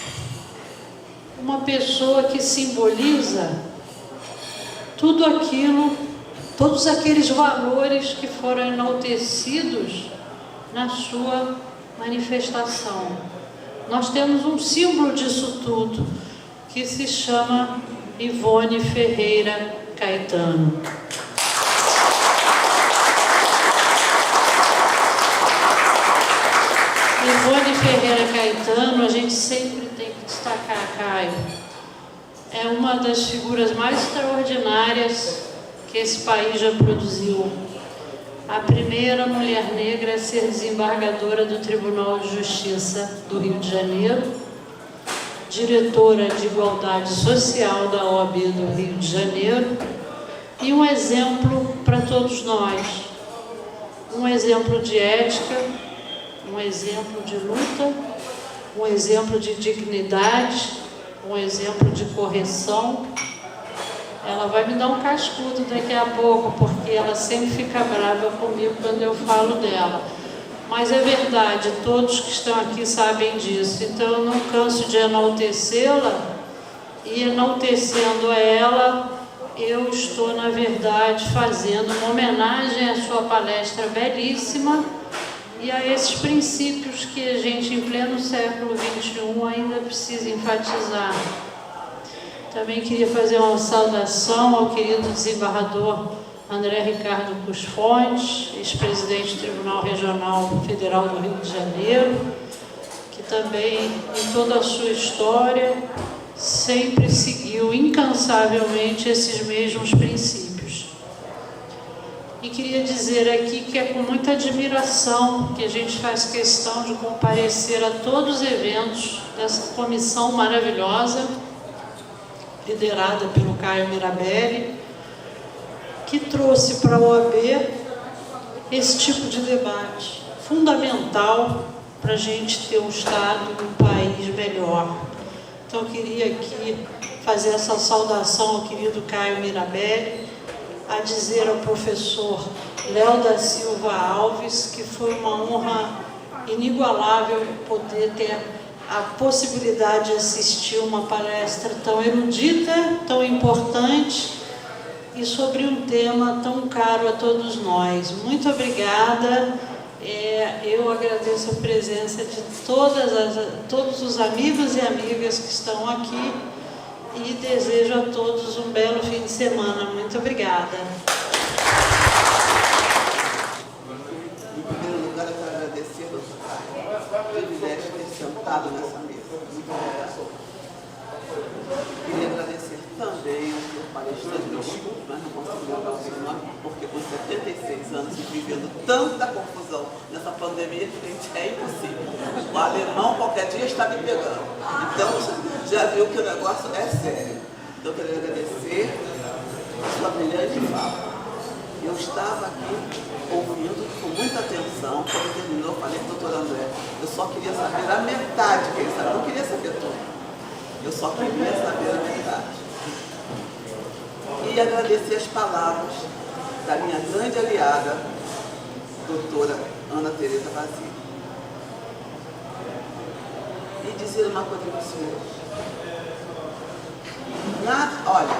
uma pessoa que simboliza tudo aquilo, todos aqueles valores que foram enaltecidos na sua manifestação. Nós temos um símbolo disso tudo, que se chama Ivone Ferreira Caetano. Ivone Ferreira Caetano, a gente sempre tem que destacar, Caio, é uma das figuras mais extraordinárias que esse país já produziu. A primeira mulher negra a ser desembargadora do Tribunal de Justiça do Rio de Janeiro, diretora de Igualdade Social da OAB do Rio de Janeiro, e um exemplo para todos nós, um exemplo de ética, um exemplo de luta, um exemplo de dignidade, um exemplo de correção. Ela vai me dar um cascudo daqui a pouco, porque ela sempre fica brava comigo quando eu falo dela. Mas é verdade, todos que estão aqui sabem disso. Então eu não canso de enaltecê-la, e enaltecendo ela, eu estou, na verdade, fazendo uma homenagem à sua palestra belíssima e a esses princípios que a gente, em pleno século XXI, ainda precisa enfatizar. Também queria fazer uma saudação ao querido desembargador André Ricardo Cusfontes, ex-presidente do Tribunal Regional Federal do Rio de Janeiro, que também, em toda a sua história, sempre seguiu incansavelmente esses mesmos princípios. E queria dizer aqui que é com muita admiração que a gente faz questão de comparecer a todos os eventos dessa comissão maravilhosa, liderada pelo Caio Mirabelli, que trouxe para a OAB esse tipo de debate fundamental para a gente ter um Estado e um país melhor. Então, eu queria aqui fazer essa saudação ao querido Caio Mirabelli, a dizer ao professor Léo da Silva Alves que foi uma honra inigualável poder ter a possibilidade de assistir uma palestra tão erudita, tão importante e sobre um tema tão caro a todos nós. Muito obrigada. Eu agradeço a presença de todos os amigos e amigas que estão aqui e desejo a todos um belo fim de semana. Muito obrigada. Em primeiro lugar, eu quero agradecer ao doutor Caio, o privilégio de ter sentado nessa mesa. Muito obrigado. Queria agradecer também ao senhor palestrante, desculpe, mas não consigo lembrar o seu nome, porque com 76 anos e vivendo tanta confusão nessa pandemia, gente, é impossível. O alemão qualquer dia está me pegando. Então, já viu que o negócio é sério. Então, eu queria agradecer a sua brilhante fala. Eu estava aqui ouvindo com muita atenção. Quando terminou, falei para o doutor André, eu só queria saber a metade que ele sabe. Eu não queria saber tudo. Eu só queria saber a metade. E agradecer as palavras da minha grande aliada, doutora Ana Tereza Basílio. E dizer uma coisa para os senhores. Olha,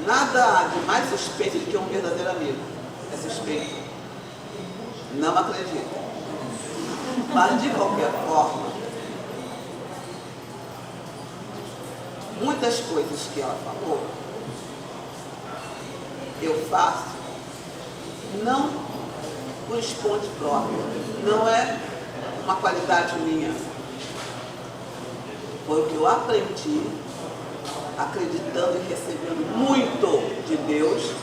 nada há de mais suspeito do que um verdadeiro amigo. É suspeito. Não acredito. Mas, de qualquer forma, muitas coisas que ela falou, eu faço, não por esponte próprio, não é uma qualidade minha. Foi o que eu aprendi, acreditando e recebendo muito de Deus,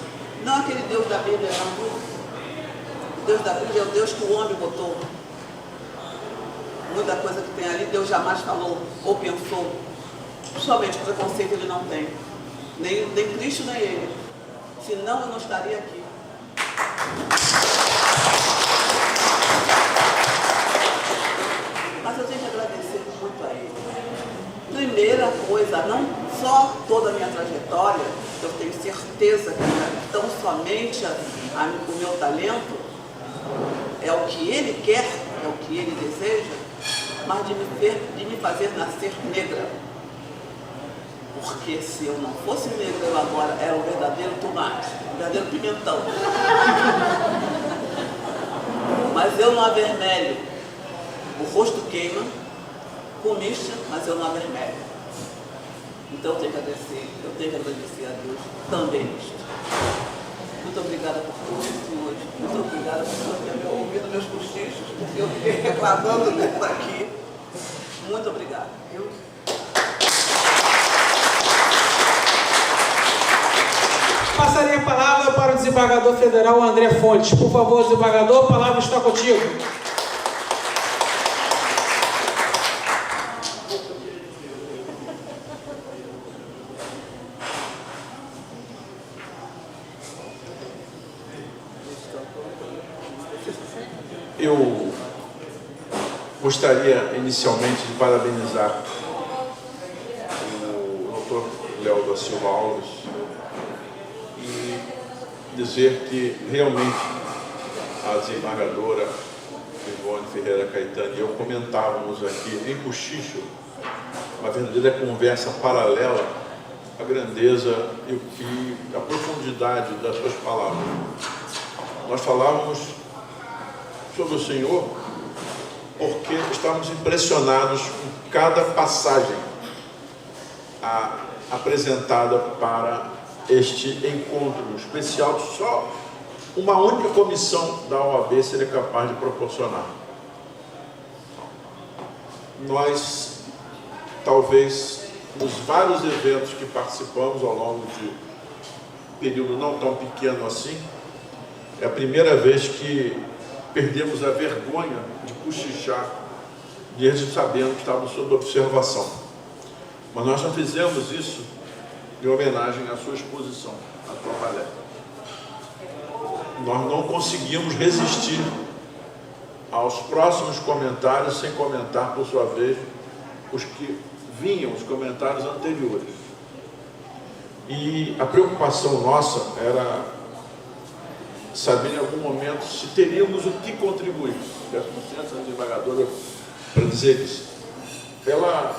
não aquele Deus da Bíblia, não. O Deus da Bíblia é o Deus que o homem botou. Muita coisa que tem ali, Deus jamais falou ou pensou. Somente preconceito ele não tem. Nem Cristo, nem ele. Senão eu não estaria aqui. Mas eu tenho que agradecer muito a ele. Primeira coisa, não só toda a minha trajetória, eu tenho certeza que tão somente o meu talento é o que ele quer, é o que ele deseja, mas de me fazer nascer negra. Porque se eu não fosse negro, eu agora era um verdadeiro tomate, um verdadeiro pimentão. Mas eu não avermelho. O rosto queima, comicha, mas eu não avermelho. Então eu tenho que agradecer a Deus também nisto. Muito obrigada por tudo, senhores. Muito obrigada por ter me ouvido meus cochichos, porque eu fiquei reclamando disso aqui. Muito obrigada. Passaria a palavra para o desembargador federal André Fontes. Por favor, desembargador, a palavra está contigo. Eu gostaria inicialmente de parabenizar o Dr. Léo da Silva Alves e dizer que realmente a desembargadora Ivone Ferreira Caetano e eu comentávamos aqui em cochicho uma verdadeira conversa paralela à grandeza e à profundidade das suas palavras. Nós falávamos sobre o Senhor porque estamos impressionados com cada passagem apresentada para este encontro especial que só uma única comissão da OAB seria capaz de proporcionar. Nós, talvez, nos vários eventos que participamos ao longo de um período não tão pequeno assim, é a primeira vez que perdemos a vergonha de cochichar, mesmo sabendo que estávamos sob observação. Mas nós não fizemos isso em homenagem à sua exposição, à sua palestra. Nós não conseguimos resistir aos próximos comentários sem comentar, por sua vez, os que vinham, os comentários anteriores. E a preocupação nossa era saber em algum momento se teríamos o que contribuir. Peço licença, desembargadora, para dizer isso. Ela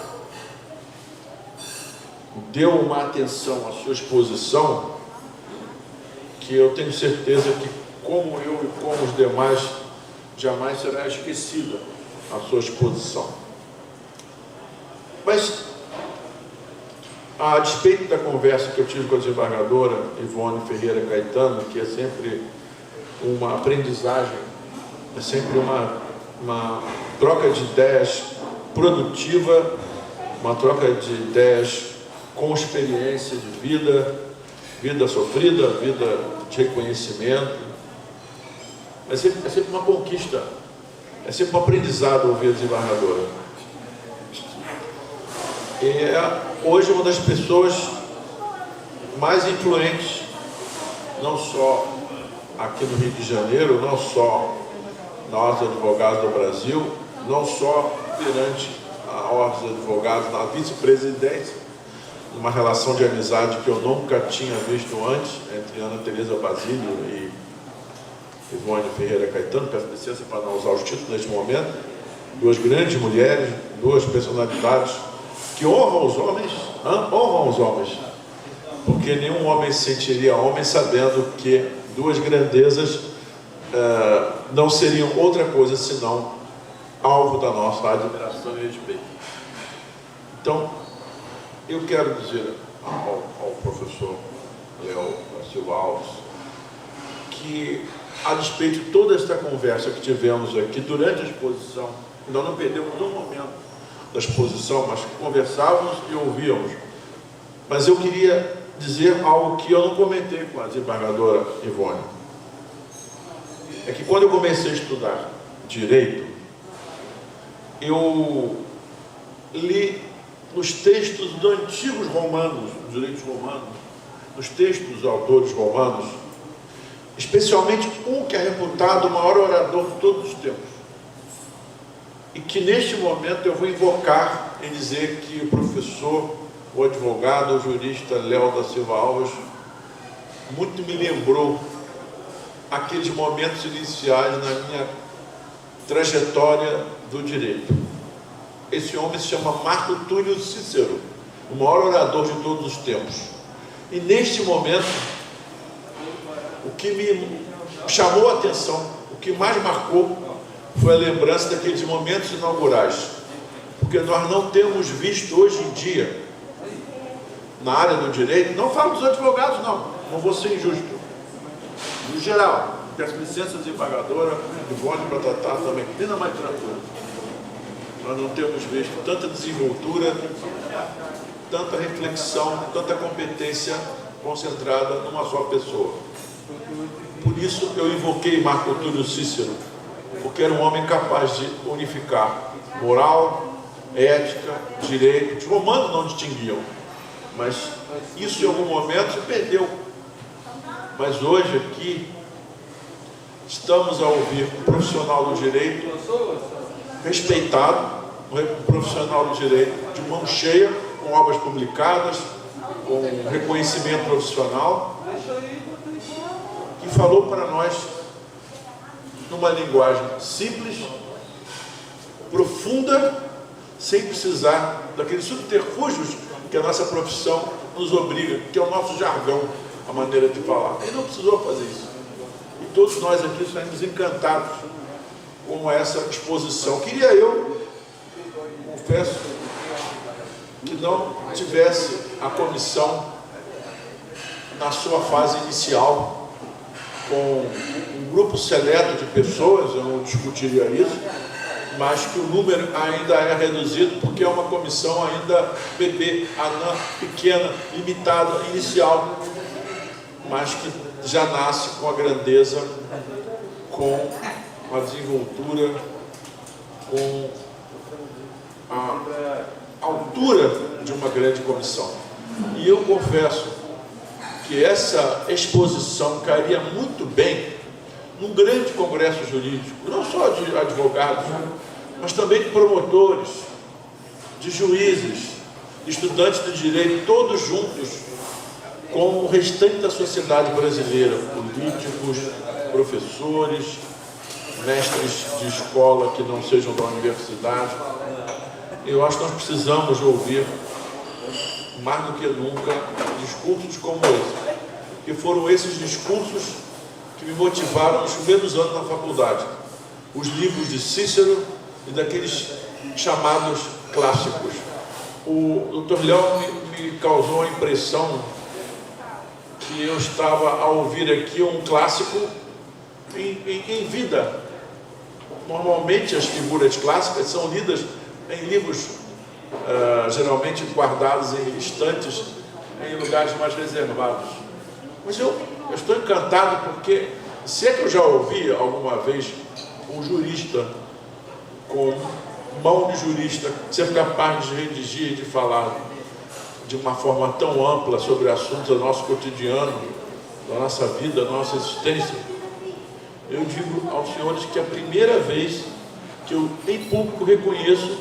deu uma atenção à sua exposição que eu tenho certeza que, como eu e como os demais, jamais será esquecida a sua exposição. Mas, a despeito da conversa que eu tive com a desembargadora Ivone Ferreira Caetano, que é sempre uma aprendizagem, é sempre uma troca de ideias produtiva, uma troca de ideias com experiência de vida, vida sofrida, vida de reconhecimento. É sempre uma conquista, é sempre um aprendizado ouvir a desembargadora. E é hoje uma das pessoas mais influentes, não só aqui no Rio de Janeiro, não só na Ordem dos Advogados do Brasil, não só perante a Ordem dos Advogados na vice-presidência, uma relação de amizade que eu nunca tinha visto antes, entre Ana Tereza Basílio e Ivone Ferreira Caetano. Peço licença para não usar os títulos neste momento. Duas grandes mulheres, duas personalidades que honram os homens, porque nenhum homem se sentiria homem sabendo que duas grandezas não seriam outra coisa senão alvo da nossa admiração e respeito. Então, eu quero dizer ao professor Léo da Silva Alves que, a despeito de toda esta conversa que tivemos aqui durante a exposição, nós não perdemos um momento da exposição, mas conversávamos e ouvíamos. Mas eu queria dizer algo que eu não comentei com a desembargadora Ivone. É que quando eu comecei a estudar Direito, eu li nos textos dos antigos romanos, dos direitos romanos, nos textos dos autores romanos, especialmente um que é reputado o maior orador de todos os tempos, e que neste momento eu vou invocar em dizer que o professor, o advogado, o jurista Léo da Silva Alves muito me lembrou aqueles momentos iniciais na minha trajetória do direito. Esse homem se chama Marco Túlio Cícero, o maior orador de todos os tempos. E neste momento, o que me chamou a atenção, o que mais marcou, foi a lembrança daqueles momentos inaugurais. Porque nós não temos visto hoje em dia, na área do direito, não falo dos advogados não vou ser injusto, no geral, peço licença desembargadora, Ivone, para tratar também, e na magistratura. Nós não temos visto tanta desenvoltura, tanta reflexão, tanta competência concentrada numa só pessoa. Por isso eu invoquei Marco Túlio Cícero, porque era um homem capaz de unificar moral, ética, direito. Os romanos não distinguiam, mas isso em algum momento se perdeu. Mas hoje aqui estamos a ouvir um profissional do direito respeitado, um profissional do direito de mão cheia, com obras publicadas, com reconhecimento profissional, que falou para nós numa linguagem simples, profunda, sem precisar daqueles subterfúgios que a nossa profissão nos obriga, que é o nosso jargão, a maneira de falar. Ele não precisou fazer isso. E todos nós aqui saímos encantados com essa exposição. Queria eu, confesso, que não tivesse a comissão na sua fase inicial, com um grupo seleto de pessoas, eu não discutiria isso, mas que o número ainda é reduzido, porque é uma comissão ainda bebê, anã, pequena, limitada, inicial, mas que já nasce com a grandeza, com a desenvoltura, com a altura de uma grande comissão. E eu confesso que essa exposição cairia muito bem num grande congresso jurídico, não só de advogados, mas também de promotores, de juízes, de estudantes de direito, todos juntos, com o restante da sociedade brasileira, políticos, professores, mestres de escola que não sejam da universidade. Eu acho que nós precisamos ouvir, mais do que nunca, discursos como esse, que foram esses discursos que me motivaram nos primeiros anos na faculdade. Os livros de Cícero e daqueles chamados clássicos. O Dr. Léo me causou a impressão que eu estava a ouvir aqui um clássico em vida. Normalmente as figuras clássicas são lidas em livros geralmente guardados em estantes, em lugares mais reservados. Mas eu estou encantado porque, se é que eu já ouvi alguma vez um jurista com mão de jurista ser capaz de redigir e de falar de uma forma tão ampla sobre assuntos do nosso cotidiano, da nossa vida, da nossa existência, eu digo aos senhores que é a primeira vez que eu em público reconheço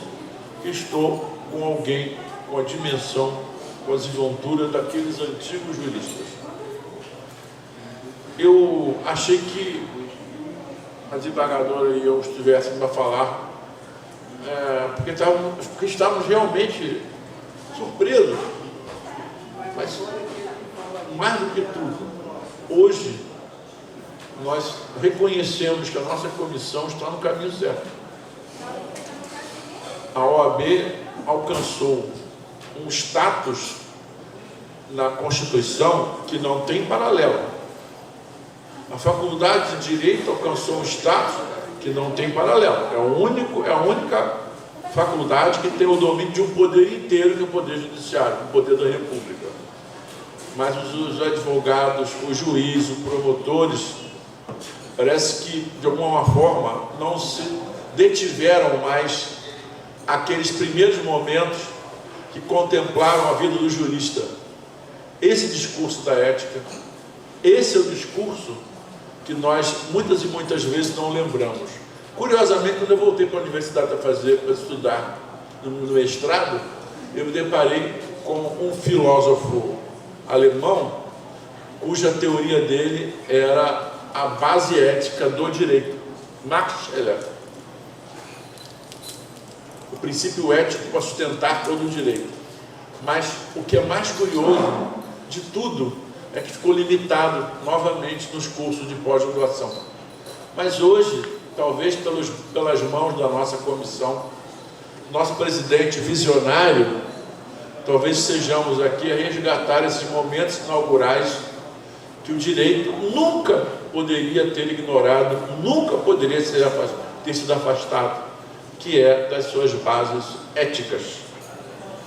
que estou com alguém com a dimensão, com a desenvoltura daqueles antigos juristas. Eu achei que a desembargadora e eu estivéssemos para falar, porque estávamos realmente surpresos. Mas, mais do que tudo, hoje nós reconhecemos que a nossa comissão está no caminho certo. A OAB alcançou um status na Constituição que não tem paralelo. A Faculdade de Direito alcançou um status que não tem paralelo. É a única faculdade que tem o domínio de um poder inteiro, que é o Poder Judiciário, o poder da República. Mas os advogados, os juízes, os promotores, parece que, de alguma forma, não se detiveram mais aqueles primeiros momentos que contemplaram a vida do jurista. Esse discurso da ética, esse é o discurso que nós muitas e muitas vezes não lembramos. Curiosamente, quando eu voltei para a universidade para estudar no mestrado, eu me deparei com um filósofo alemão cuja teoria dele era a base ética do direito, Max Scheler. O princípio ético para sustentar todo o direito. Mas o que é mais curioso de tudo é que ficou limitado novamente nos cursos de pós-graduação. Mas hoje, talvez pelas mãos da nossa comissão, nosso presidente visionário, talvez sejamos aqui a resgatar esses momentos inaugurais que o direito nunca poderia ter ignorado, nunca poderia ter sido afastado, que é das suas bases éticas.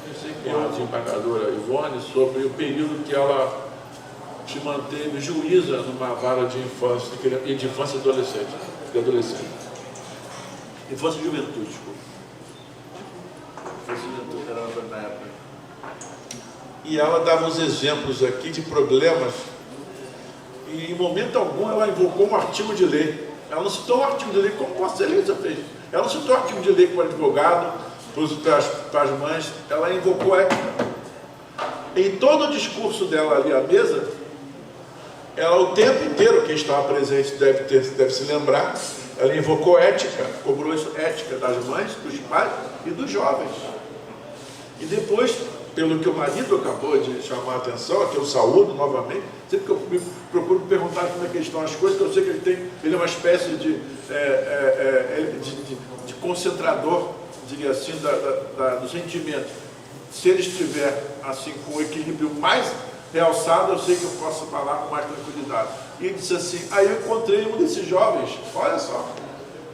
Eu sei que a desembargadora Ivone, sobre o período que ela se manteve juíza numa vara de infância e de infância e adolescente. Infância e juventude, desculpa. Infância e juventude era na época. E ela dava uns exemplos aqui de problemas e em momento algum ela invocou um artigo de lei. Ela não citou um artigo de lei como Vossa Excelência fez. Ela não citou um artigo de lei como advogado para as mães. Ela invocou ética. Em todo o discurso dela ali à mesa, ela o tempo inteiro, quem estava presente deve se lembrar, ela invocou ética, cobrou isso, ética das mães, dos pais e dos jovens. E depois, pelo que o marido acabou de chamar a atenção, que eu saúdo novamente, sempre que eu procuro perguntar como é que estão as coisas, que eu sei que ele é uma espécie de concentrador, diria assim, do sentimento. Se ele estiver assim com o equilíbrio mais realçado, eu sei que eu posso falar com mais tranquilidade. E ele disse assim, aí eu encontrei um desses jovens, olha só,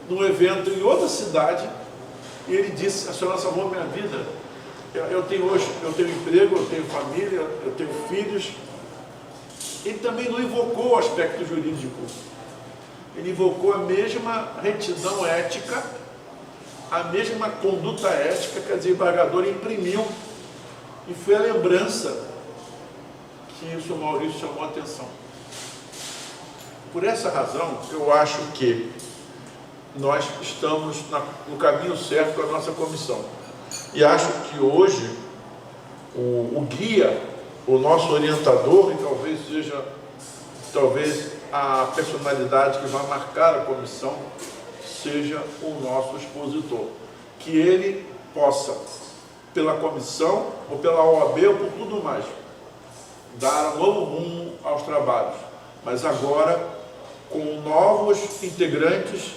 num evento em outra cidade, e ele disse, a senhora salvou minha vida. Eu tenho emprego, eu tenho família, eu tenho filhos. Ele também não invocou o aspecto jurídico. Ele invocou a mesma retidão ética, a mesma conduta ética que a desembargadora imprimiu. E foi a lembrança que o senhor Maurício chamou a atenção. Por essa razão, eu acho que nós estamos no caminho certo com a nossa comissão. E acho que hoje o guia, o nosso orientador, e talvez a personalidade que vai marcar a comissão, seja o nosso expositor. Que ele possa, pela comissão, ou pela OAB, ou por tudo mais, dar um novo rumo aos trabalhos. Mas agora, com novos integrantes,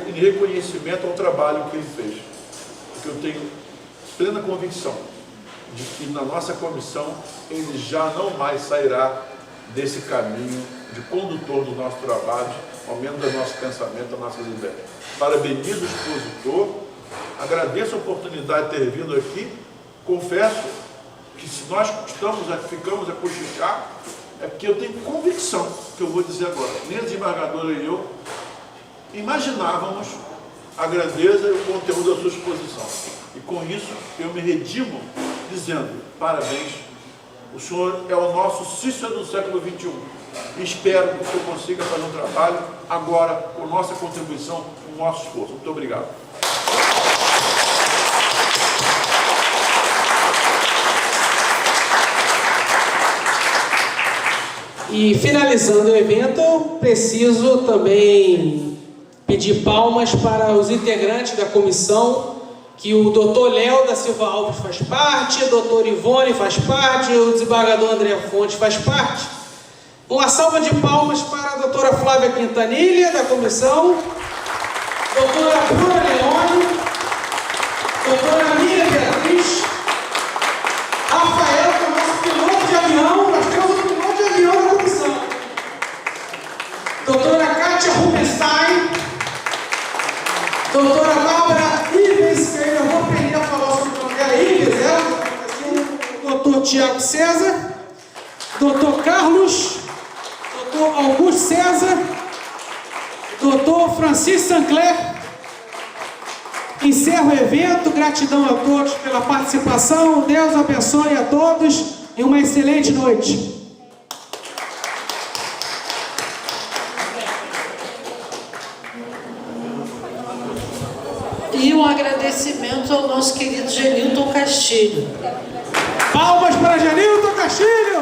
em reconhecimento ao trabalho que ele fez. Porque eu tenho plena convicção de que na nossa comissão ele já não mais sairá desse caminho de condutor do nosso trabalho, ao menos do nosso pensamento, das nossas ideias. Parabenizo o expositor, agradeço a oportunidade de ter vindo aqui, confesso que se nós ficamos a cochichar, é porque eu tenho convicção, que eu vou dizer agora, nem a desembargadora e eu imaginávamos a grandeza e o conteúdo da sua exposição. E com isso eu me redimo dizendo, parabéns, o senhor é o nosso Cícero do século XXI. E espero que o senhor consiga fazer um trabalho agora com nossa contribuição, com o nosso esforço. Muito obrigado. E finalizando o evento, preciso também pedir palmas para os integrantes da comissão, que o doutor Léo da Silva Alves faz parte, o doutor Ivone faz parte, o desembargador André Fontes faz parte. Uma salva de palmas para a doutora Flávia Quintanilha, da comissão, doutora Bruna Leone, doutora Miriam Beatriz, Rafael, que é o nosso piloto de avião, nós temos um piloto de avião na comissão, doutora Kátia Rubenstein, doutora Bárbara Ives, que eu vou aprender a falar sobre o nome dela, Ives, doutor Tiago César, doutor Carlos, doutor Augusto César, doutor Francisco Sancler. Encerro o evento, gratidão a todos pela participação, Deus abençoe a todos e uma excelente noite. E um agradecimento ao nosso querido Genilton Castilho. Palmas para Genilton Castilho!